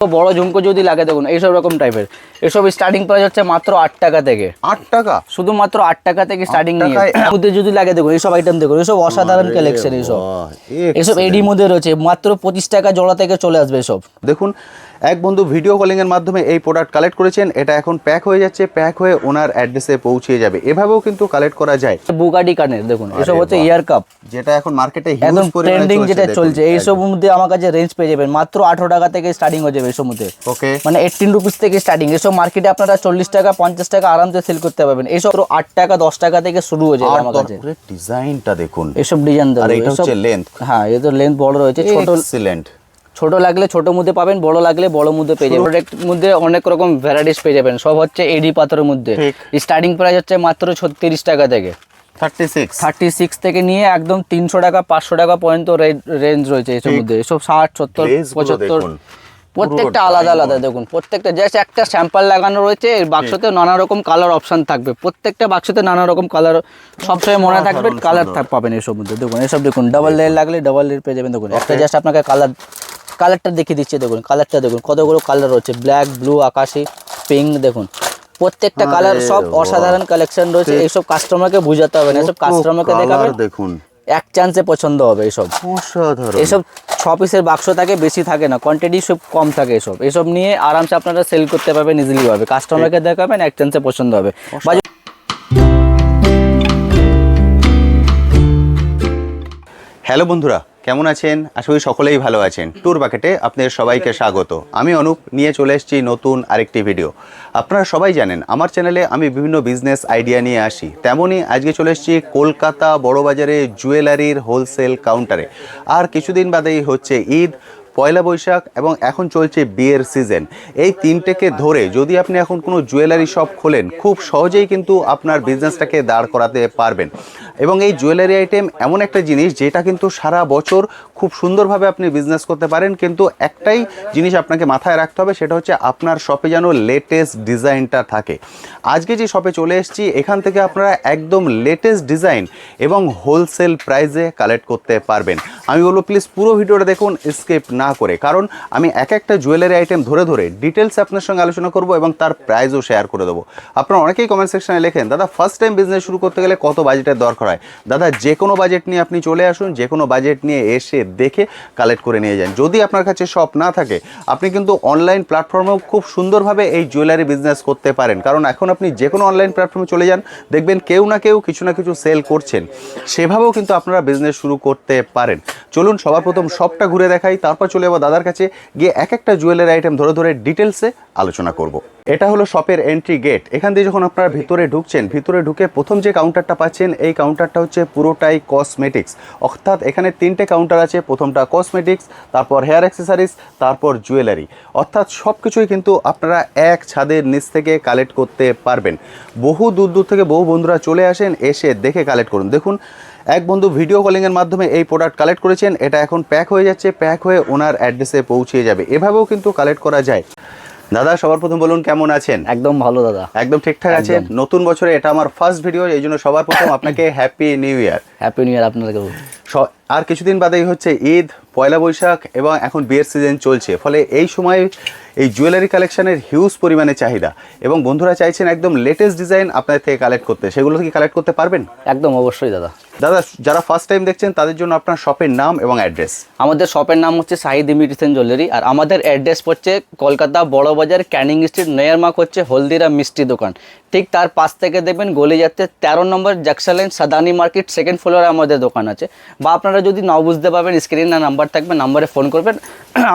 বড় ঝুমকো যদি লাগে দেখুন এইসব রকম টাইপের, এসব স্টার্টিং প্রাইস হচ্ছে মাত্র 8 টাকা থেকে। 8 টাকা, শুধুমাত্র 8 টাকা থেকে স্টার্টিং নিয়ে। মধ্যে যদি লাগে দেখুন এইসব আইটেম দেখুন, এইসব অসাধারণ কালেকশন। এইসব এডি মধ্যে রয়েছে, মাত্র 25 টাকা জোড়া থেকে চলে আসবে এসব। দেখুন এক বন্ধু ভিডিও কলিং এর মাধ্যমে এই প্রোডাক্ট কালেক্ট করেছেন, এটা এখন প্যাক হয়ে যাচ্ছে, প্যাক হয়ে ওনার অ্যাড্রেসে পৌঁছে যাবে। এভাবেও কিন্তু কালেক্ট করা যায়। বুগাটি কানের দেখুন, এসব হচ্ছে ইয়ার কাপ, যেটা এখন মার্কেটে একদম ট্রেন্ডিং যেটা চলছে। এইসব মধ্যে আমার কাছে রেঞ্জ পেয়ে যাবেন মাত্র 18 টাকা থেকে স্টার্টিং হয়ে যাবে এসব মধ্যে। ওকে, মানে 18 রুপিস থেকে স্টার্টিং। এসব মার্কেটে আপনারা 40 টাকা 50 টাকা আরামসে সেল করতে পারবেন। এসব 8 টাকা 10 টাকা থেকে শুরু হয়ে যাবে আমার কাছে। ডিজাইনটা দেখুন, এসব ডিজাইন দেখুন, আর এটা হচ্ছে লেন্থ। হ্যাঁ, এর তো লেন্থ বড় রয়েছে। ছোট এক্সিলেন্ট, ছোট লাগলে ছোট মধ্যে পাবেন, বড় লাগলে বড় মধ্যে পেয়ে যাবেন। প্রোডাক্ট মধ্যে অনেক রকম ভ্যারাইটিস পেয়ে যাবেন। সব হচ্ছে এডি পাথরের মধ্যে। স্টার্টিং প্রাইস হচ্ছে মাত্র 36 টাকা থেকে। 36 থেকে নিয়ে একদম 300 টাকা 500 টাকা পর্যন্ত রেঞ্জ রয়েছে এসব মধ্যে। এসব 60 70 75 প্রত্যেকটা আলাদা আলাদা দেখুন। প্রত্যেকটা জাস্ট একটা স্যাম্পল লাগানো রয়েছে। এর বাক্সতে নানা রকম কালার অপশন থাকবে। প্রত্যেকটা বাক্সতে নানা রকম কালার সবসময় মনে থাকবে, কালার পাবেন এসব মধ্যে। দেখুন এসব দেখুন, ডাবল লেয়ার লাগলে ডাবল লেয়ার পেয়ে যাবেন। দেখুন একটা জাস্ট আপনাকে কালারটা দেখিয়ে দিচ্ছে। দেখুন কালারটা দেখুন, কতগুলো কালার রয়েছে, ব্ল্যাক, ব্লু, আকাশি, পিঙ্ক। দেখুন প্রত্যেকটা কালার সব অসাধারণ কালেকশন রয়েছে। এইসব কাস্টমারকে বুঝাতে হবে না, এসব কাস্টমারকে দেখাবেন, দেখুন এক চান্সে পছন্দ হবে। এইসব এইসব 6 পিসের বাক্স থাকে, বেশি থাকে না, কোয়ান্টিটি সব কম থাকে। এসব নিয়ে আরামসে আপনারা সেল করতে পারবেন ইজিলি ভাবে। কাস্টমারকে দেখাবেন, এক চান্সে পছন্দ হবে। হ্যালো বন্ধুরা, কেমন আছেন? আশা করি সকলেই ভালো আছেন। ট্যুর বাকেটে আপনাদের সবাইকে স্বাগত। আমি অনুপ, নিয়ে চলে এসেছি নতুন আরেকটি ভিডিও। আপনারা সবাই জানেন আমার চ্যানেলে আমি বিভিন্ন বিজনেস আইডিয়া নিয়ে আসি। তেমনই আজকে চলে এসেছি কলকাতা বড়বাজারে জুয়েলারির হোলসেল কাউন্টারে। আর কিছুদিন বাদেই হচ্ছে ঈদ, পয়লা বৈশাখ এবং এখন চলছে বিয়ের সিজন। এই তিনটেকে ধরে যদি আপনি এখন কোনো জুয়েলারি শপ খোলেন, খুব সহজেই কিন্তু আপনার বিজনেসটাকে দাঁড় করাতে পারবেন। এবং এই জুয়েলারি আইটেম এমন একটা জিনিস যেটা কিন্তু সারা বছর খুব সুন্দরভাবে আপনি বিজনেস করতে পারেন। কিন্তু একটাই জিনিস আপনাকে মাথায় রাখতে হবে, সেটা হচ্ছে আপনার শপে যেন লেটেস্ট ডিজাইনটা থাকে। আজকে যে শপে চলে এসেছি, এখান থেকে আপনারা একদম লেটেস্ট ডিজাইন এবং হোলসেল প্রাইসে কালেক্ট করতে পারবেন। আমি বলবো প্লিজ পুরো ভিডিওটা দেখুন স্কিপ না করে, কারণ আমি এক একটা জুয়েলারি আইটেম ধরে ধরে ডিটেলস আপনার সঙ্গে আলোচনা করব এবং তার প্রাইসও শেয়ার করে দেবো। আপনারা অনেকেই কমেন্ট সেকশনে লেখেন, দাদা ফার্স্ট টাইম বিজনেস শুরু করতে গেলে কত বাজেটের দরকার হয়? দাদা যে কোনো বাজেট নিয়ে আপনি চলে আসুন, যে কোনো বাজেট নিয়ে এসে দেখে কালেক্ট করে নিয়ে যান। যদি আপনার কাছে শপ না থাকে, আপনি কিন্তু অনলাইন প্ল্যাটফর্মেও খুব সুন্দরভাবে এই জুয়েলারি বিজনেস করতে পারেন। কারণ এখন আপনি যে কোনো অনলাইন প্ল্যাটফর্মে চলে যান, দেখবেন কেউ না কেউ কিছু না কিছু সেল করছেন। সেভাবেও কিন্তু আপনারা বিজনেস শুরু করতে পারেন। চলুন সবার প্রথম শপটা ঘুরে দেখাই, তারপর চলে যাবো দাদার কাছে, গিয়ে এক একটা জুয়েলারি আইটেম ধরে ধরে ডিটেলসে আলোচনা করব। এটা হলো শপের এন্ট্রি গেট। এখান দিয়ে যখন আপনারা ভিতরে ঢুকছেন, ভিতরে ঢুকে প্রথম যে কাউন্টারটা পাচ্ছেন, এই কাউন্টারটা হচ্ছে পুরোটাই কসমেটিক্স। অর্থাৎ এখানে 3টে কাউন্টার আছে। প্রথমটা কসমেটিক্স, তারপর হেয়ার অ্যাক্সেসরিজ, তারপর জুয়েলারি। অর্থাৎ সব কিছুই কিন্তু আপনারা এক ছাদের নিচ থেকে কালেক্ট করতে পারবেন। বহু দূর দূর থেকে বহু বন্ধুরা চলে আসেন, এসে দেখে কালেক্ট করুন। দেখুন এক বন্ধু ভিডিও কলিংয়ের মাধ্যমে এই প্রোডাক্ট কালেক্ট করেছেন, এটা এখন প্যাক হয়ে যাচ্ছে, প্যাক হয়ে ওনার অ্যাড্রেসে পৌঁছে যাবে। এভাবেও কিন্তু কালেক্ট করা যায়। দাদা সবার প্রথম বলুন কেমন আছেন? একদম ভালো দাদা, একদম ঠিকঠাক আছেন। নতুন বছরে এটা আমার ফার্স্ট ভিডিও, এই জন্য সবার প্রথম আপনাকে happy new year. Happy new year আপনাদেরকে। আর কিছুদিন বাদেই হচ্ছে ঈদ, পয়লা বৈশাখ এবং এখন বিয়ের সিজন চলছে। ফলে এই সময় এই জুয়েলারি কালেকশনের হিউজ পরিমাণে চাহিদা এবং বন্ধুরা চাইছেন একদম লেটেস্ট ডিজাইন আপনাদের থেকে কালেক্ট করতে। সেগুলো কি কালেক্ট করতে পারবেন? একদম অবশ্যই দাদা। দাদা যারা ফার্স্ট টাইম দেখছেন তাদের জন্য আপনার শপের নাম এবং অ্যাড্রেস। আমাদের শপের নাম হচ্ছে শাহিদ ইমিটেশন জুয়েলারি, আর আমাদের অ্যাড্রেস হচ্ছে কলকাতা বড়বাজার ক্যানিং স্ট্রিট, নেয়ারমার্ক হচ্ছে হলদিরাম মিষ্টি দোকান। ঠিক তার পাশ থেকে দেখবেন গলি যাচ্ছে 13 নম্বর জাকসা লাইন, সাদানি মার্কেট, সেকেন্ড ফ্লোরে আমাদের দোকান আছে। বা আপনারা যদি নাও বুঝতে পারবেন, স্ক্রিনে নাম্বার থাকবে, নাম্বারে ফোন করবেন,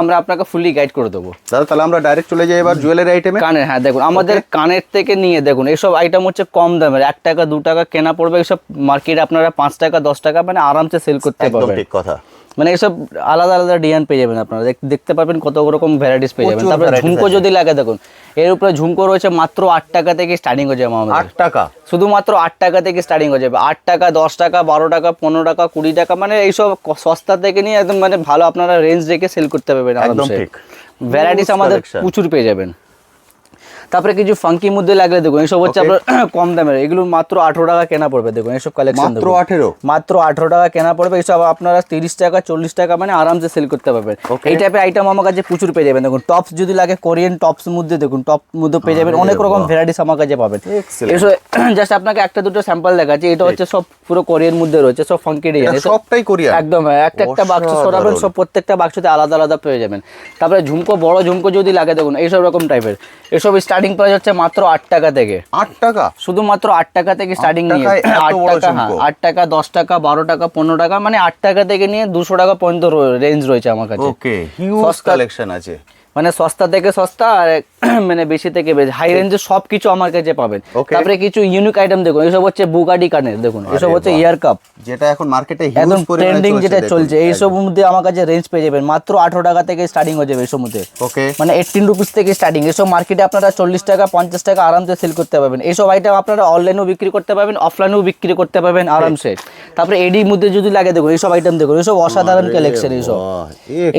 আমরা আপনাকে ফুলি গাইড করে দেবো। দাদা তাহলে আমরা ডাইরেক্ট চলে যাই এবার জুয়েলারি আইটেমে। কানের, হ্যাঁ দেখুন আমাদের কানের থেকে নিয়ে দেখুন এইসব আইটেম হচ্ছে কম দামের, 1 টাকা 2 টাকা কেনা পড়বে। এইসব মার্কেটে আপনারা 5 টাকা 10 টাকা মানে আরামসে সেল করতে পারবেন। ঠিক কথা, মানে এইসব আলাদা আলাদা ডিজাইন পেয়ে যাবেন আপনারা, দেখতে পাবেন কত রকম ভ্যারাইটিস পেয়ে যাবেন। তারপরে ঝুমকো যদি লাগে দেখুন, এর উপরে ঝুমকো রয়েছে মাত্র 8 টাকা থেকে স্টার্টিং হয়ে যাবে আমাদের। 8 টাকা, শুধুমাত্র 8 টাকা থেকে স্টার্টিং হয়ে যাবে। 8 টাকা 10 টাকা 12 টাকা 15 টাকা 20 টাকা, মানে এইসব সস্তা থেকে নিয়ে একদম মানে ভালো আপনারা রেঞ্জ রেখে সেল করতে পারবেন আরামসে। ভ্যারাইটিস আমাদের প্রচুর পেয়ে যাবেন। তারপরে কিছু ফাঙ্কি মধ্যে লাগলে দেখুন এইসব হচ্ছে আপনার কম দামের, এগুলো মাত্র 18 টাকা কেনা পড়বে। দেখুন এইসব কালেকশন মাত্র 18, মাত্র 18 টাকা কেনা পড়বে। এইসব আপনারা 30 টাকা 40 টাকা মানে আরামসে সেল করতে পারবেন। এই টাইপের আইটেম আমার কাছে প্রচুর পেয়ে যাবেন। দেখুন টপস যদি লাগে কোরিয়ান টপস মধ্যে দেখুন টপ মধ্যে পেয়ে যাবেন, অনেক রকম ভ্যারাইটিস আমার কাছে পাবেন। এইসব জাস্ট আপনাকে একটা দুটো স্যাম্পল দেখাচ্ছি, এটা হচ্ছে সব পুরো কোরিয়ান মধ্যে রয়েছে, সব ফাঙ্কি ডিজাইন, সবটাই কোরিয়ান একদম। একটা একটা বাক্স সরাবেন, সব প্রত্যেকটা বাক্সতে আলাদা আলাদা পেয়ে যাবেন। তারপরে ঝুমকো, বড় ঝুমকো যদি লাগে দেখুন এইসব রকম টাইপের, এসব স্টার্টিং প্রাইস হচ্ছে মাত্র 8 টাকা থেকে। 8 টাকা, শুধুমাত্র 8 টাকা থেকে স্টার্টিং নিয়ে 8 টাকা, 8 টাকা 10 টাকা 12 টাকা 15 টাকা মানে 8 টাকা থেকে নিয়ে 200 টাকা পর্যন্ত রেঞ্জ রয়েছে আমার কাছে। ওকে, হিউজ কালেকশন আছে, মানে সস্তা থেকে সস্তা আর মানে বেশি থেকে বেশি হাই রেঞ্জে সবকিছু আমার কাছে পাবেন। তারপরে কিছু ইউনিক আইটেম দেখুন, এসব হচ্ছে বুগাটি কানের, দেখুন এসব হচ্ছে ইয়ার কাপ, যেটা এখন মার্কেটে একদম ট্রেন্ডিং যেটা চলছে। এইসব মধ্যে আমার কাছে রেঞ্জ পেয়ে যাবেন মাত্র 18 টাকা থেকে স্টার্টিং হয়ে যাবে এসব মধ্যে। ওকে, মানে 18 রুপিস থেকে স্টার্টিং। এসব মার্কেটে আপনারা 40 টাকা 50 টাকা আরামসে সেল করতে পারবেন। এইসব আইটেম আপনারা অনলাইনেও বিক্রি করতে পারবেন, অফলাইনেও বিক্রি করতে পারবেন আরামসে। তারপরে এডির মধ্যে যদি লাগে দেখুন এইসব আইটেম দেখুন, এসব অসাধারণ কালেকশন।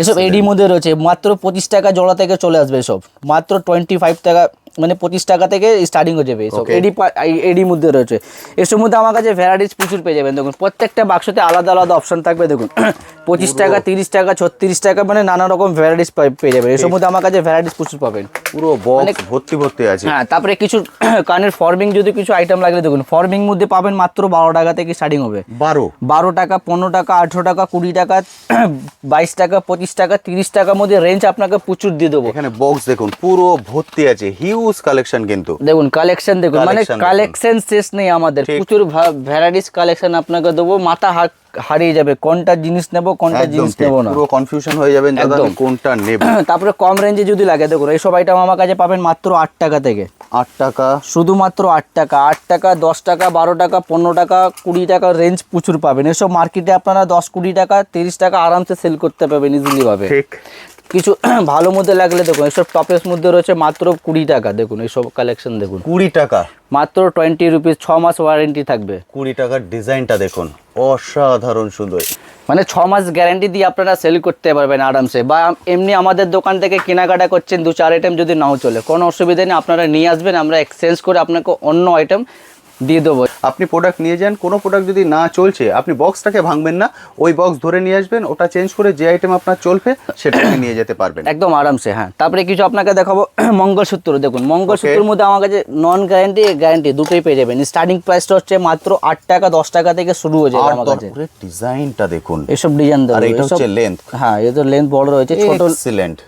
এসব এডির মধ্যে রয়েছে মাত্র 25 টাকা জোড়া থেকে চলে আসবে এসব, মাত্র 25 টাকা মানে 25 টাকা থেকে স্টার্টিং হয়ে যাবে এসব এডির মধ্যে রয়েছে। এসব মধ্যে আমার কাছে ভ্যারাইটিস প্রচুর পেয়ে যাবেন। দেখুন প্রত্যেকটা বাক্সতে আলাদা আলাদা অপশন থাকবে। দেখুন 25 টাকা 30 টাকা 36 টাকা মানে নানা রকম ভ্যারাইটিস পেয়ে যাবেন। এসব মধ্যে আমার কাছে ভ্যারাইটিস প্রচুর পাবেন, পুরো বক্স ভর্তি ভর্তি আছে। হ্যাঁ, তারপরে কিছু কানের ফর্মিং যদি কিছু আইটেম লাগলে দেখুন ফর্মিং মধ্যে পাবেন মাত্র 12 টাকা থেকে স্টার্টিং হবে। 12 টাকা 15 টাকা 18 টাকা 20 টাকা 22 টাকা 25 টাকা 30 টাকার মধ্যে রেঞ্জ আপনাকে প্রচুর দিয়ে দেবো। এখানে বক্স দেখুন পুরো ভর্তি আছে, হিউজ কালেকশন। কিন্তু দেখুন কালেকশন দেখুন, মানে কালেকশন শেষ নেই আমাদের, প্রচুর ভ্যারাইটিস কালেকশন আপনাকে দেবো। মাথা হারিয়ে যাবে কোনটা জিনিস নেব কোনটা জিনিস নেব না, পুরো কনফিউশন হয়ে যাবেন দাদা কোনটা নেব। তারপরে কম রেঞ্জে যদি লাগে দেখুন এইসব আইটেম আমার কাছে পাবেন মাত্র 8 টাকা থেকে। 8 টাকা, শুধুমাত্র 8 টাকা, 8 টাকা 10 টাকা 12 টাকা 15 টাকা 20 টাকা রেঞ্জ প্রচুর পাবেন। এসব মার্কেটে আপনারা 10-20 টাকা 30 টাকা আরামসে সেল করতে পারবেন ইজিলি ভাবে। ঠিক, কিছু ভালো মধ্যে লাগলে দেখুন এইসব টপের মধ্যে রয়েছে মাত্র 20 টাকা। দেখুন এইসব কালেকশন দেখুন 20 টাকা, মাত্র 20 রুপিস, 6 মাস ওয়ারেন্টি থাকবে। 20 টাকার ডিজাইনটা দেখুন, অসাধারণ সুন্দর। মানে 6 মাস গ্যারান্টি দিয়ে আপনারা সেল করতে পারবেন আরামসে। বা এমনি আমাদের দোকান থেকে কেনাকাটা করছেন 2-4 আইটেম যদি নাও চলে কোনো অসুবিধা নেই, আপনারা নিয়ে আসবেন, আমরা এক্সচেঞ্জ করে আপনাকে অন্য আইটেম দিয়ে দেবো। আপনি প্রোডাক্ট নিয়ে যান, কোনো প্রোডাক্ট যদি না চলছে আপনি বক্সটাকে ভাঙবেন না, ওই বক্স ধরে নিয়ে আসবেন, ওটা চেঞ্জ করে যে আইটেম আপনার চলবে সেটা নিয়ে যেতে পারবেন একদম আরামসে। হ্যাঁ, তারপরে কিছু আপনাকে দেখাবো মঙ্গলসূত্র। দেখুন মঙ্গলসূত্রের মধ্যে আমার কাছে নন গ্যারান্টি দুটোই পেয়ে যাবেন। স্টার্টিং প্রাইসটা হচ্ছে মাত্র 8 টাকা 10 টাকা থেকে শুরু হয়ে যাবে আমার কাছে। ডিজাইনটা দেখুন, এসব ডিজাইন আর এটা হচ্ছে লেন্থ। হ্যাঁ, এটা লেন্থ বড় রয়েছে, ছোট এক্সিলেন্ট।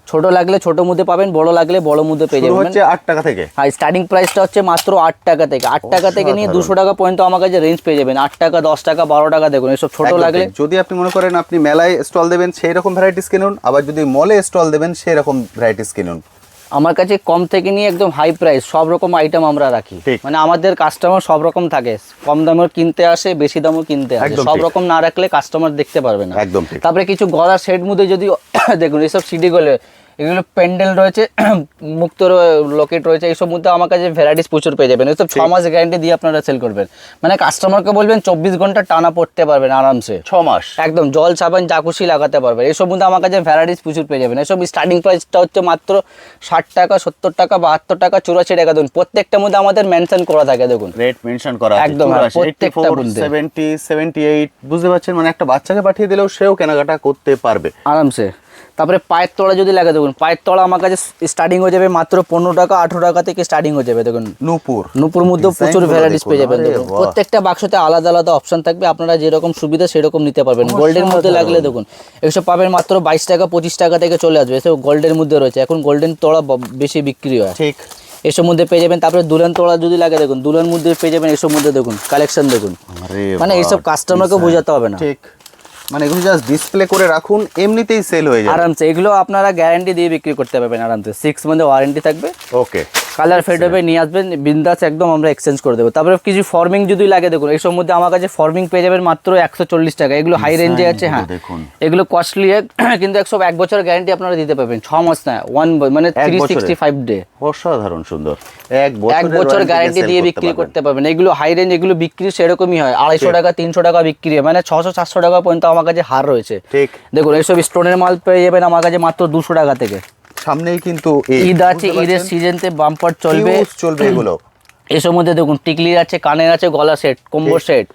ছোট লাগলে ছোট মধ্যে পাবেন, বড় লাগলে বড় মধ্যে পেয়ে যাবেন। হচ্ছে 8 টাকা থেকে। হ্যাঁ, স্টার্টিং প্রাইসটা হচ্ছে মাত্র 8 টাকা থেকে। 8 টাকা থেকে নিয়ে 200 টাকা পর্যন্ত আমার কাছে রেঞ্জ পেয়ে যাবেন। 8 টাকা 10 টাকা 12 টাকা দেখুন এসব ছোট লাগলে। যদি আপনি মনে করেন আপনি মেলায় স্টল দেবেন সেই রকম ভ্যারাইটিস কিনুন, আবার যদি মলে স্টল দেবেন সেই রকম ভ্যারাইটিস কিনুন। আমার কাছে কম থেকে নিয়ে একদম হাই প্রাইস সব রকম আইটেম আমরা রাখি। মানে আমাদের কাস্টমার সব রকম থাকে, কম দামের কিনতে আসে, বেশি দামও কিনতে আসে, সব রকম না রাখলে কাস্টমার দেখতে পারবে না। একদম ঠিক। তারপরে কিছু গলার সেট মধ্যে যদি দেখুন এইসব সিডি গলে, এগুলো প্যান্ডেল রয়েছে, মুক্ত লকেট রয়েছে, এইসব মধ্যে আমার কাছে ভ্যারাইটিস প্রচুর পেয়ে যাবেন। এইসব 6 মাস গ্যারান্টি দিয়ে আপনারা সেল করবেন। মানে কাস্টমারকে বলবেন 24 ঘন্টা টানা পড়তে পারবেন আরামসে, 6 মাস একদম জল সাবান যা খুশি লাগাতে পারবেন। এইসব মধ্যে আমার কাছে ভ্যারাইটিস প্রচুর পেয়ে যাবেন। এইসব স্টার্টিং প্রাইসটা হচ্ছে মাত্র 60 টাকা 70 টাকা 72 টাকা 84 টাকা। দেখুন প্রত্যেকটার মধ্যে আমাদের মেনশন করা থাকে, দেখুন রেট মেনশন করা আছে একদম প্রত্যেকটা মধ্যে 70 78 বুঝতে পারছেন, মানে একটা বাচ্চাকে পাঠিয়ে দিলেও সেও কেনাকাটা করতে পারবে আরামসে। তারপরে পায়ের তলা যদি লাগে দেখুন পায়ের তলা আমার কাছে স্টার্টিং হয়ে যাবে মাত্র 15 টাকা 18 টাকা থেকে স্টার্টিং হয়ে যাবে। দেখুন নূপুর মধ্যে প্রচুর ভ্যারাইটিস পেয়ে যাবেন। দেখুন প্রত্যেকটা বাক্সতে আলাদা আলাদা অপশন থাকবে, আপনারা যেরকম সুবিধা সেরকম নিতে পারবেন। গোল্ডের মধ্যে লাগলে দেখুন এসব পাবেন মাত্র 22 টাকা 25 টাকা থেকে চলে আসবে। এসব গোল্ডের মধ্যে রয়েছে, এখন গোল্ডেন তলা বেশি বিক্রি হয়। ঠিক, এসব মধ্যে পেয়ে যাবেন। তারপরে দুলান তোলা যদি লাগে দেখুন দুলান মধ্যে পেয়ে যাবেন। এসব মধ্যে দেখুন কালেকশন দেখুন, মানে এইসব কাস্টমারকে বোঝাতে হবে না। ঠিক, মানে এগুলো জাস্ট ডিসপ্লে করে রাখুন, এমনিতেই সেল হয়ে যাবে আরামসে। এগুলো আপনারা গ্যারান্টি দিয়ে বিক্রি করতে পারবেন আরামসে, 6 মান্থের ওয়ারেন্টি থাকবে। ওকে, কালার ফেড হবে, নিয়ে আসবেন বিন্দাস, একদম আমরা এক্সচেঞ্জ করে দেবো। তারপরে কিছু ফর্মিং যদি লাগে দেখুন এইসব মধ্যে আমার কাছে ফর্মিং পেয়ে যাবেন মাত্র 140 টাকা। এগুলো হাই রেঞ্জে আছে। হ্যাঁ, এগুলো কস্টলি কিন্তু 1 বছর গ্যারান্টি আপনারা দিতে পারবেন, 6 মাস না, মানে 365 ডে। অসাধারণ সুন্দর, 1 বছর গ্যারান্টি দিয়ে বিক্রি করতে পারবেন। এগুলো হাই রেঞ্জ, এগুলো বিক্রি সেরকমই হয়, 250 টাকা 300 টাকা বিক্রি হয়, মানে 600-700 টাকা পর্যন্ত আমার কাছে হার রয়েছে। ঠিক, দেখুন এইসব স্টোনের মাল পেয়ে যাবেন আমার কাছে মাত্র 200 টাকা থেকে। সামনেই কিন্তু ঈদ আছে, ঈদের সিজনতে বাম্পার চলবে চলবে এগুলো। এসব মধ্যে দেখুন টিকলির আছে, কানের আছে, গলা সেট, কম্বো সেট।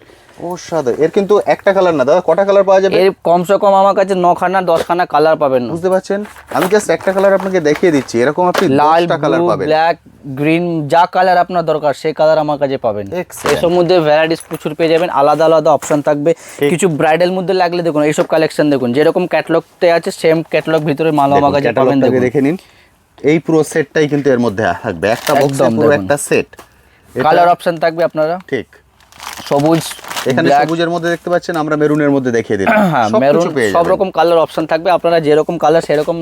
ও সাদা, এর কিন্তু একটা কালার না দাদা, কটা কালার পাওয়া যাবে? এর কমসে কম আমার কাছে 9খানা 10খানা কালার পাবেন। বুঝতে পারছেন, আমি জাস্ট একটা কালার আপনাকে দেখিয়ে দিচ্ছি, এরকম আপনি লাল, 10টা কালার পাবেন। ব্ল্যাক, গ্রিন, যা কালার আপনার দরকার সেই কালার আমার কাছে পাবেন। এসব মধ্যে ভ্যারাইটিস প্রচুর পেয়ে যাবেন, আলাদা আলাদা অপশন থাকবে। কিছু ব্রাইডাল মধ্যে লাগলে দেখুন এইসব কালেকশন দেখুন, যেরকম ক্যাটালগতে আছে সেম ক্যাটালগ ভিতরে মাল আমার কাছে পাবেন। দেখে নিন, এই পুরো সেটটাই কিন্তু এর মধ্যে থাকবে, একটা বক্সে পুরো একটা সেট। কালার অপশন থাকবে আপনারা, ঠিক সবুজ, এখানে সবুজের মধ্যে দেখতে পাচ্ছেন, আমরা মেরুনের মধ্যে দেখিয়ে দিলাম। হ্যাঁ, মেরুন, সব রকম কালার অপশন থাকবে, আপনারা যেরকম কালার সেরকম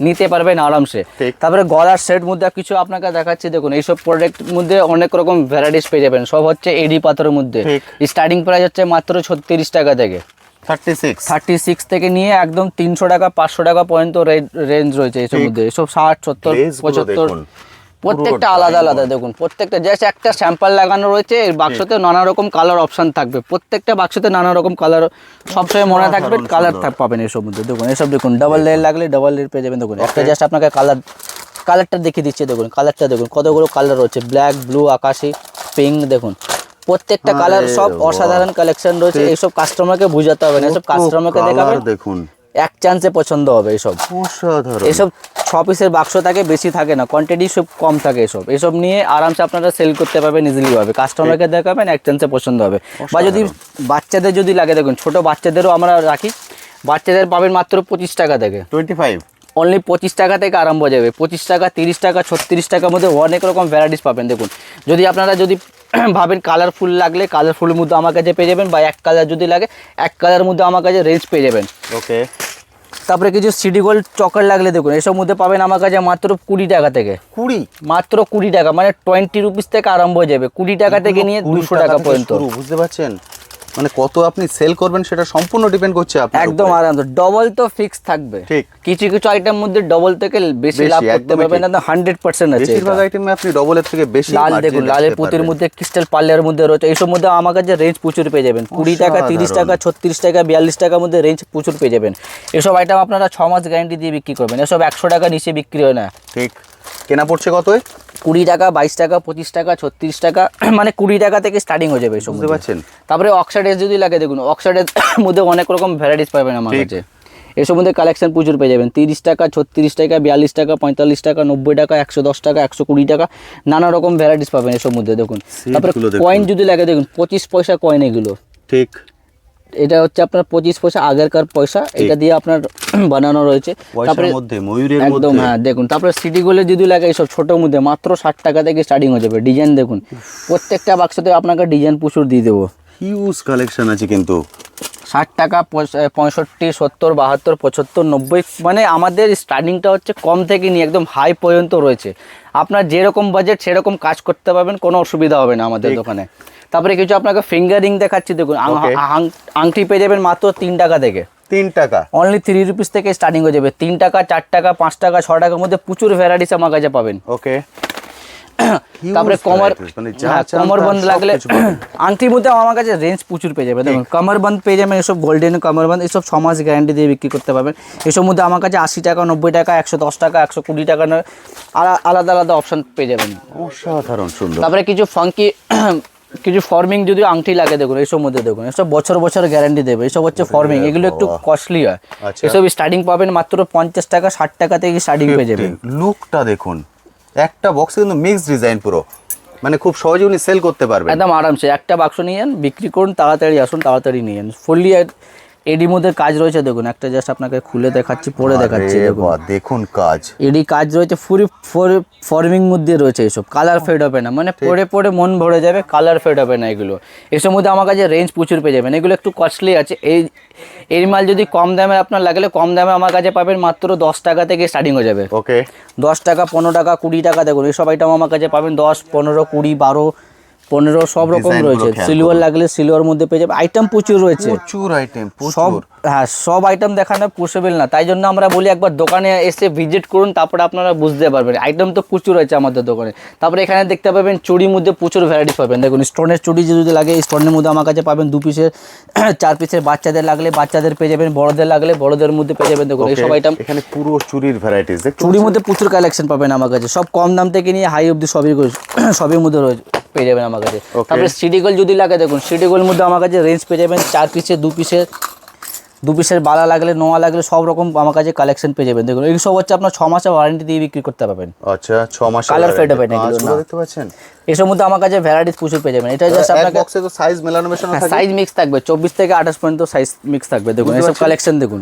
নিতে পারবেন আরামসে। তারপরে গলার সেট মধ্যে কিছু আপনাকে দেখাচ্ছি দেখুন, এইসব প্রোডাক্ট মধ্যে অনেক রকম ভ্যারাইটিস পেয়ে যাবেন। সব হচ্ছে এডি পাথরের মধ্যে, স্টার্টিং প্রাইস হচ্ছে মাত্র 36 টাকা থেকে। 36 থেকে নিয়ে একদম 300 টাকা 500 টাকা পর্যন্ত রেঞ্জ রয়েছে এইসব মধ্যে। এসব 60 70 75 প্রত্যেকটা আলাদা আলাদা দেখুন, প্রত্যেকটা জাস্ট একটা স্যাম্পল লাগানো রয়েছে। এর বাক্সতে নানা রকম কালার অপশন থাকবে, প্রত্যেকটা বাক্সতে নানা রকম কালার সবসময় মনে থাকবে, কালার পাবেন এসব মধ্যে। দেখুন এসব দেখুন, ডাবল লেয়ার লাগলে ডাবল লেয়ার পেয়ে যাবেন। দেখুন একটা জাস্ট আপনাকে কালারটা দেখিয়ে দিচ্ছে, দেখুন কালারটা দেখুন, কতগুলো কালার রয়েছে, ব্ল্যাক, ব্লু, আকাশি, পিঙ্ক। দেখুন প্রত্যেকটা কালার সব অসাধারণ কালেকশন রয়েছে। এইসব কাস্টমারকে বুঝাতে হবে না, এসব কাস্টমারকে দেখাবেন, দেখুন এক চান্সে পছন্দ হবে। এসব এসব 6 পিসের বাক্স থাকে, বেশি থাকে না, কোয়ান্টিটি সব কম থাকে। এসব নিয়ে আরামসে আপনারা সেল করতে পারবেন ইজিলি ভাবে, কাস্টমারকে দেখাবেন, এক চান্সে পছন্দ হবে। বা যদি বাচ্চাদের যদি লাগে, দেখুন ছোট বাচ্চাদেরও আমরা রাখি, বাচ্চাদের পাবেন মাত্র 25 টাকা থেকে, 25 অনলি 25 টাকা থেকে আরম্ভ হয়ে যাবে। 25 টাকা, 30 টাকা, 36 টাকার মধ্যে অনেক রকম ভ্যারাইটিস পাবেন। দেখুন যদি আপনারা যদি ভাবেন কালারফুল লাগলে কালারফুলের মধ্যে আমার কাছে পেয়ে যাবেন, বা এক কালার যদি লাগে এক কালারের মধ্যে আমার কাছে রেঞ্জ পেয়ে যাবেন। ওকে, তারপরে কিছু সিটি গোল্ড চকার লাগলে দেখুন এসব মধ্যে পাবেন আমার কাছে মাত্র 20 টাকা থেকে। মাত্র 20 টাকা, মানে 20 রুপিস থেকে আরম্ভ হয়ে যাবে, 20 টাকা থেকে নিয়ে 200 টাকা পর্যন্ত। বুঝতে পারছেন, মানে কত আপনি সেল করবেন সেটা সম্পূর্ণ ডিপেন্ড করছে আপনার একদম আরামসে। ডবল তো ফিক্স থাকবে, ঠিক। কিছু কিছু আইটেম মধ্যে ডবল থেকে বেশি লাভ করতে পারবেন না, 100% আছে। বেশিরভাগ আইটেমে আপনি ডবলের থেকে বেশি লাল দেখুন, লালের পুঁতির মধ্যে ক্রিস্টাল পার্লের মধ্যে রয়েছে। এইসব মধ্যে আমার কাছে রেঞ্জ প্রচুর পেয়ে যাবেন, 20 টাকা, 30 টাকা, 36 টাকা, 42 টাকার মধ্যে রেঞ্জ প্রচুর পেয়ে যাবেন। এসব আইটেম আপনারা 6 মাস গ্যারান্টি দিয়ে বিক্রি করবেন। এসব 100 টাকা নিচে বিক্রি হয় না। ঠিক, কেনা পড়ছে কত? 20 টাকা, 22 টাকা, 25 টাকা, 36 টাকা, মানে 20 টাকা থেকে স্টার্টিং হয়ে যাবে। বুঝতে পারছেন। তারপরে অক্সাইডের যদি লাগে, দেখুন অক্সাইডের মধ্যে অনেক রকম ভ্যারাইটিস পাবেন আমার কাছে। এসব মধ্যে কালেকশন প্রচুর পেয়ে যাবেন, 30 টাকা, 36 টাকা, 42 টাকা, 45 টাকা, 90 টাকা, 110 টাকা, 120 টাকা, নানা রকম ভ্যারাইটিস পাবেন এসব মধ্যে। দেখুন তারপরে কয়েন যদি লাগে, দেখুন 25 পয়সা কয়েন এগুলো। ঠিক, এটা হচ্ছে আপনার 25 পয়সা আগেরকার পয়সা, এটা দিয়ে আপনার বানানো রয়েছে। তারপরে একদম হ্যাঁ দেখুন, তারপরে সিটি গোল্ডের যদি লাগে এইসব ছোটোর মধ্যে মাত্র 60 টাকা থেকে স্টার্টিং হয়ে যাবে। ডিজাইন দেখুন, প্রত্যেকটা বাক্সতে আপনাকে ডিজাইন প্রচুর দিয়ে দেবো, হিউজ কালেকশন আছে কিন্তু। 60 টাকা, 65, 70, 72, 75, 90, মানে আমাদের স্টার্টিংটা হচ্ছে কম থেকে নিয়ে একদম হাই পর্যন্ত রয়েছে। আপনার যেরকম বাজেট সেরকম কাজ করতে পারবেন, কোনো অসুবিধা হবে না আমাদের দোকানে। তারপরে কিছু আপনাকে ফিঙ্গার রিং দেখাচ্ছি, দেখুন আংটি পেয়ে যাবেন মাত্র 3 টাকা থেকে। 3 টাকা, অনলি 3 রুপিস থেকে স্টার্টিং হয়ে যাবে। 3 টাকা, 4 টাকা, 5 টাকা, 6 টাকার মধ্যে প্রচুর ভ্যারাইটিস আমার কাছে পাবেন। ওকে, তারপরে কমর বন্ধ লাগলে আংটির মধ্যে আমার কাছে রেঞ্জ প্রচুর পেয়ে যাবে। দেখুন কমর বন্ধ পেয়ে যাবেন, এসব গোল্ডেন কমর বন্ধ, এসব 6 মাস গ্যারান্টি দিয়ে বিক্রি করতে পারবেন। এসব মধ্যে আমার কাছে 80 টাকা, 90 টাকা, 110 টাকা, 120 টাকা আলাদা আলাদা অপশন পেয়ে যাবেন। অসাধারণ সুন্দর। তারপরে কিছু ফাঙ্কি কিছু ফর্মিং যদি আংটি লাগে, দেখুন এইসব মধ্যে দেখুন এসব বছর বছর গ্যারান্টি দেবে। এসব হচ্ছে ফর্মিং, এগুলো একটু কস্টলি হয়। এসব স্টার্টিং পাবেন মাত্র 50 টাকা, 60 টাকা থেকে স্টার্টিং পেয়ে যাবেন। লুকটা দেখুন, একটা বক্সে কিন্তু মিক্স ডিজাইন পুরো, মানে খুব সহজে উনি সেল করতে পারবেন একদম আরামসে। একটা বাক্স নিয়ে যান, বিক্রি করুন, তাড়াতাড়ি আসুন, তাড়াতাড়ি নিয়ে যান। ফুললি এডি মধ্যে কাজ রয়েছে, দেখুন একটা জাস্ট আপনাকে খুলে দেখাচ্ছি, পরে দেখাচ্ছি। দেখুন কাজ, এডি কাজ রয়েছে, ফুল ফর্মিং মধ্যে রয়েছে। এসব কালার ফেড হবে না, মানে পরে পরে মন ভরে যাবে, কালার ফেড হবে না এগুলো। এসব মধ্যে আমার কাছে রেঞ্জ প্রচুর পেয়ে যাবেন। এগুলো একটু কস্টলি আছে। এই মাল যদি কম দামে আপনার লাগলে, কম দামে আমার কাছে পাবেন মাত্র 10 টাকা থেকে স্টার্টিং হয়ে যাবে। ওকে, 10 টাকা, 15 টাকা, 20 টাকা, দেখুন এইসব আইটেম আমার কাছে পাবেন 10, 15, 20, 12, 15 সব রকম Design রয়েছে। গুলো খেয়াল সিলভার করুন। লাগলে সিলভার মধ্যে পেয়ে যাবে, আইটেম প্রচুর রয়েছে। প্রচুর আইটেম, সব প্রচুর। হ্যাঁ, সব আইটেম দেখানো পসিবল না, তাই জন্য আমরা বলি একবার দোকানে এসে ভিজিট করুন, তারপরে আপনারা বুঝতে পারবেন। আইটেম তো প্রচুর আছে আমাদের দোকানে। তারপরে এখানে দেখতে পাবেন চুড়ির মধ্যে প্রচুর ভ্যারাইটিস পাবেন। দেখুন স্টোনের চুড়ি যদি লাগে, স্টোনের মধ্যে আমার কাছে পাবেন 2 পিসের 4 পিসের, বাচ্চাদের লাগলে বাচ্চাদের পেয়ে যাবেন, বড়দের লাগলে বড়দের মধ্যে পেয়ে যাবেন। দেখুন এইসব আইটেম এখানে পুরো চুরির ভ্যারাইটিস, চুড়ির মধ্যে প্রচুর কালেকশন পাবেন আমার কাছে, সব কম দাম থেকে নিয়ে হাই অবধি সবই মধ্যে পেয়ে যাবেন আমার কাছে। তারপরে সিডি গোল্ড যদি লাগে, দেখুন সিডি গোল্ড মধ্যে আমার কাছে রেঞ্জ পেয়ে যাবেন 4 পিসের, 2 পিসের বালা লাগলে, নোয়া লাগলে সব রকম আমার কাছে কালেকশন পেয়ে যাবেন। দেখুন এই সব হচ্ছে আপনার 6 মাসের ওয়ারেন্টি দিয়ে বিক্রি করতে পারবেন। আচ্ছা, 6 মাস কালার ফেড হবে না এগুলো না, দেখতে পাচ্ছেন। এসব মধ্যে আমার কাছে ভ্যারাইটিস প্রচুর পেয়ে যাবেন। এটা জাস্ট এক আপনাকে বক্সে তো সাইজ মেলানো মেশানো থাকে, সাইজ মিক্স থাকবে, 24 থেকে 28 পর্যন্ত সাইজ মিক্স থাকবে। দেখুন এসব কালেকশন দেখুন,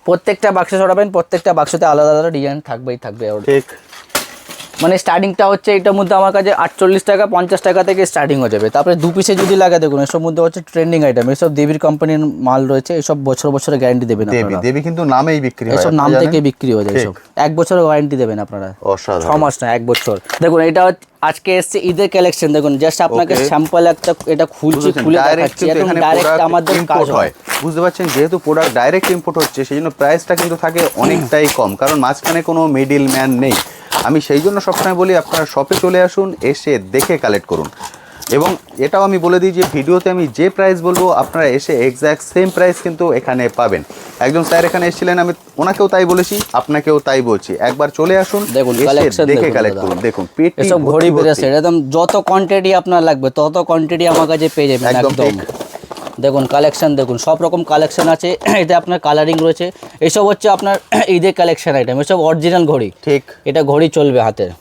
প্রত্যেকটা বাক্সে সরাবেন, প্রত্যেকটা বাক্সতে আলাদা আলাদা ডিজাইন থাকবে। ঠিক মানে স্টার্টিংটা হচ্ছে এটার মধ্যে আমার কাছে 48 টাকা 50 টাকা থেকে স্টার্টিং হয়ে যাবে। তারপরে 2 পিসে যদি লাগে, দেখুন এসব মধ্যে হচ্ছে ট্রেন্ডিং আইটেম, এসব দেবীর কোম্পানির মাল রয়েছে, এসব বছরের গ্যারান্টি দেবেন আপনারা। দেবী কিন্তু নামেই বিক্রি হয়, এসব নাম থেকে বিক্রি হয়ে যায়, এসব 1 বছরের ওয়ারেন্টি দেবেন আপনারা, অসাধারণ। 6 মাস না 1 বছর। দেখুন এটা আজকে এসছে ঈদের কালেকশন, দেখুন জাস্ট আপনাকে স্যাম্পল একটা এটা খুলে দেখাচ্ছি, এখন ডাইরেক্ট আমাদের কাজ হয়। বুঝতে পারছেন, যেহেতু প্রোডাক্ট ডাইরেক্ট ইম্পোর্ট হচ্ছে, সেই জন্য প্রাইসটা কিন্তু থাকে অনেকটাই কম, কারণ মাঝখানে কোনো মিডল ম্যান নেই। আমি সেই জন্য সবসময় বলি আপনারা শপে চলে আসুন, এসে দেখে কালেক্ট করুন। এবং এটাও আমি বলে দিই যে ভিডিওতে আমি যে প্রাইস বলবো আপনারা এসে এক্স্যাক্ট সেম প্রাইস কিন্তু এখানে পাবেন। একজন স্যার এখানে এসেছিলেন, আমি ওনাকেও তাই বলেছি, আপনাকেও তাই বলছি, একবার চলে আসুন, দেখুন এসে দেখে কালেক্ট করুন। দেখুন পেটি এসব ঘড়ি বেরেছে, একদম যত কোয়ান্টিটি আপনার লাগবে তত কোয়ান্টিটি আমার কাছে পেয়ে যাবেন একদম। দেখুন কালেকশন দেখুন, সব রকম কালেকশন আছে, এটা আপনার কালারিং রয়েছে। এসব হচ্ছে আপনার ঈদের কালেকশন আইটেম, এসব অরিজিনাল ঘড়ি। ঠিক, এটা ঘড়ি চলবে হাতের,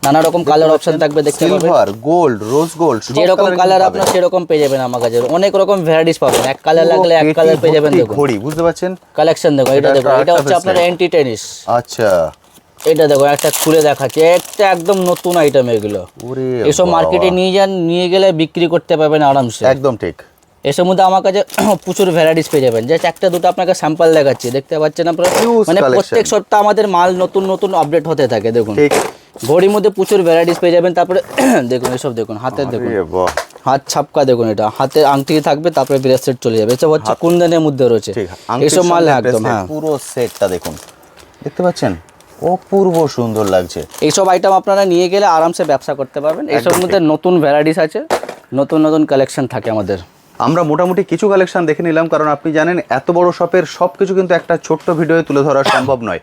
নানা রকম কালার অপশন থাকবে, দেখতে পাবেন সিলভার, গোল্ড, রোজ গোল্ড, যেরকম কালার আপনার সেরকম পেয়ে যাবেন আমার কাছে। অনেক রকম ভ্যারাইটিস পাবেন, এক কালার লাগলে এক কালার পেয়ে যাবেন। দেখুন ঘড়ি, বুঝতে পারছেন কালেকশন দেখুন, এটা দেখুন, এটা হচ্ছে আপনার অ্যান্টি টেনিস। আচ্ছা, এটা দেখো একটা খুলে দেখাচ্ছে, একটা একদম নতুন আইটেম এগুলো। এসব মার্কেটে নিয়ে যান, নিয়ে গেলে বিক্রি করতে পারবেন আরামসে। একদম ঠিক। এসব মধ্যে আমার কাছে প্রচুর ভ্যারাইটিস পেয়ে যাবেন, জাস্ট একটা দুটো আপনাকে স্যাম্পল দেখাচ্ছি, দেখতে পাচ্ছেন আপনারা। মানে প্রত্যেক সপ্তাহে আমাদের মাল নতুন নতুন আপডেট হতে থাকে। দেখুন ঘড়ির মধ্যে প্রচুর ভ্যারাইটিস পেয়ে যাবেন। তারপরে দেখুন এসব দেখুন, হাতের দেখুন, হাত ছাপকা দেখুন, এটা হাতে আংটি থাকবে, তারপরে ব্রেসলেট চলে যাবে। এসব হচ্ছে কুন্দনের মধ্যে রয়েছে এসব মাল একদম। হ্যাঁ, পুরো সেটটা দেখুন, দেখতে পাচ্ছেন, অপূর্ব সুন্দর লাগছে। এইসব আইটেম আপনারা নিয়ে গেলে আরামসে ব্যবসা করতে পারবেন। এইসব মধ্যে নতুন ভ্যারাইটিস আছে, নতুন নতুন কালেকশন থাকে আমাদের। আমরা মোটামুটি কিছু কালেকশন দেখে নিলাম, কারণ আপনি জানেন এত বড় শপের সব কিছু কিন্তু একটা ছোট্ট ভিডিওয়ে তুলে ধরা সম্ভব নয়,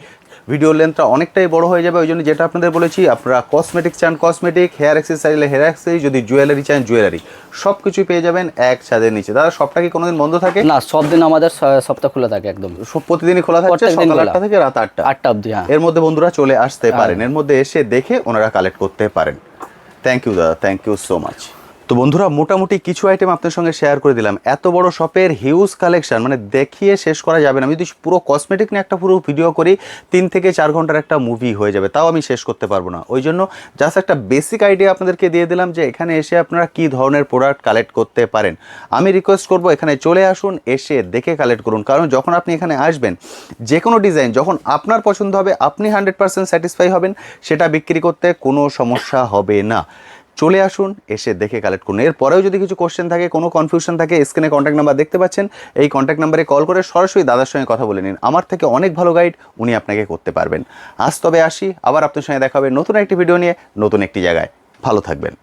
ভিডিও লেন্থটা অনেকটাই বড় হয়ে যাবে। ওই জন্য যেটা আপনাদের বলেছি, আপনারা কসমেটিক চান কসমেটিক, হেয়ার অ্যাক্সেসরি চাইলে হেয়ার অ্যাক্সেসরি, যদি জুয়েলারি চান জুয়েলারি, সব কিছুই পেয়ে যাবেন এক ছাদের নিচে। দাদা সবটা কি কোনোদিন বন্ধ থাকে? না, সব দিন আমাদের সপ্তাহ খোলা থাকে একদম, প্রতিদিনই খোলা থাকছে, সকাল 8টা থেকে রাত 8টা অবধি। হ্যাঁ, এর মধ্যে বন্ধুরা চলে আসতে পারেন, এর মধ্যে এসে দেখে ওনারা কালেক্ট করতে পারেন। থ্যাংক ইউ দাদা, থ্যাংক ইউ সো মাচ। তো বন্ধুরা মোটামুটি কিছু আইটেম আপনার সঙ্গে শেয়ার করে দিলাম। এত বড় শপের হিউজ কালেকশন মানে দেখিয়ে শেষ করা যাবে না। আমি যদি পুরো কসমেটিক নিয়ে একটা পুরো ভিডিও করি 3 থেকে 4 ঘন্টার একটা মুভি হয়ে যাবে, তাও আমি শেষ করতে পারবো না। ওই জন্য জাস্ট একটা বেসিক আইডিয়া আপনাদেরকে দিয়ে দিলাম যে এখানে এসে আপনারা কী ধরনের প্রোডাক্ট কালেক্ট করতে পারেন। আমি রিকোয়েস্ট করবো এখানে চলে আসুন, এসে দেখে কালেক্ট করুন, কারণ যখন আপনি এখানে আসবেন যে কোনো ডিজাইন যখন আপনার পছন্দ হবে, আপনি 100% স্যাটিসফাই হবেন, সেটা বিক্রি করতে কোনো সমস্যা হবে না। চলে আসুন, এসে দেখে কালেক্ট করুন। এরপরেও যদি কিছু কোশ্চেন থাকে, কোনো কনফিউশন থাকে, স্ক্রিনে কন্ট্যাক্ট নাম্বার দেখতে পাচ্ছেন, এই কন্ট্যাক্ট নাম্বারে কল করে সরাসরি দাদার সঙ্গে কথা বলে নিন। আমার থেকে অনেক ভালো গাইড উনি আপনাকে করতে পারবেন। আজ তবে আসি, আবার আপনার সঙ্গে দেখা হবে নতুন একটি ভিডিও নিয়ে, নতুন একটি জায়গায়। ভালো থাকবেন।